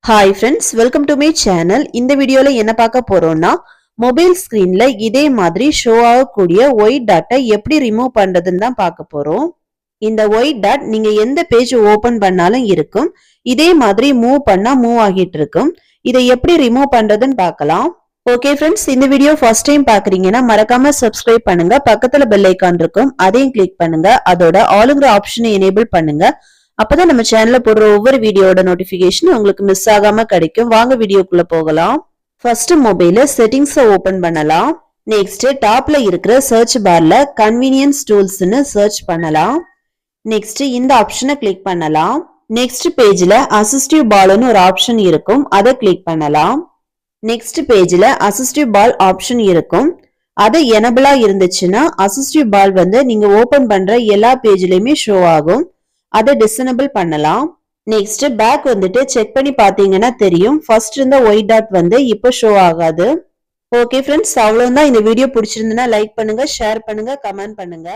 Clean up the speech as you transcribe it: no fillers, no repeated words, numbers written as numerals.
Hi friends, welcome to my channel. இந்த வீடியோல என்ன பார்க்க போறோம்னா, மொபைல் ஸ்கிரீன்ல இதே மாதிரி ஷோ ஆகக்கூடிய ஒயிட் டாட்டை எப்படி ரிமூவ் பண்றதுன்னு தான் பார்க்க போறோம். இந்த ஒயிட் டாட் நீங்க எந்த பேஜ் ஓபன் பண்ணாலும் இருக்கும். இதே மாதிரி மூவ் பண்ணா மூவ் ஆகிட்டு இருக்கும். இதை எப்படி ரிமூவ் பண்றதுன்னு பார்க்கலாம். ஓகே ஃப்ரெண்ட்ஸ், இந்த வீடியோ ஃபர்ஸ்ட் டைம் பாக்குறீங்கன்னா மறக்காம சப்ஸ்கிரைப் பண்ணுங்க. பக்கத்துல பெல் ஐகான் இருக்கும், அதையும் கிளிக் பண்ணுங்க. அதோட ஆளுங்கிற ஆப்ஷனை எனேபிள் பண்ணுங்க. அப்பதான் நம்ம சேனல்ல போடுற ஒவ்வொரு வீடியோட நோட்டிபிகேஷன் உங்களுக்கு மிஸ் ஆகாம கிடைக்கும். வாங்க வீடியோக்குள்ள போகலாம். ஃபர்ஸ்ட் மொபைல செட்டிங்ஸ் ஓபன் பண்ணலாம். நெக்ஸ்ட் டாப்ல இருக்கிற சர்ச் பார்ல கன்வீனியன்ஸ் டூல்ஸ்னு சர்ச் பண்ணலாம். நெக்ஸ்ட் இந்த ஆப்ஷனை கிளிக் பண்ணலாம். நெக்ஸ்ட் பேஜ்ல அசிஸ்டிவ் பால்னு ஒரு ஆப்ஷன் இருக்கும், அதை கிளிக் பண்ணலாம். நெக்ஸ்ட் பேஜ்ல அசிஸ்டிவ் பால் ஆப்ஷன் இருக்கும். அது எனபிளா இருந்துச்சுன்னா அசிஸ்டிவ் பால் நீங்க ஓபன் பண்ற எல்லா பேஜ்லயுமே ஷோ ஆகும். அதை டிசேபிள் பண்ணலாம். நெக்ஸ்ட் பேக் செக் பண்ணி பாத்தீங்கன்னா தெரியும், ஃபர்ஸ்ட் இருந்த ஒயிட் டாட் இப்போ ஷோ ஆகாது. ஓகே ஃப்ரெண்ட்ஸ், அவ்வளவுதான். இந்த வீடியோ பிடிச்சிருந்ததுன்னா லைக் பண்ணுங்க, ஷேர் பண்ணுங்க, கமெண்ட் பண்ணுங்க.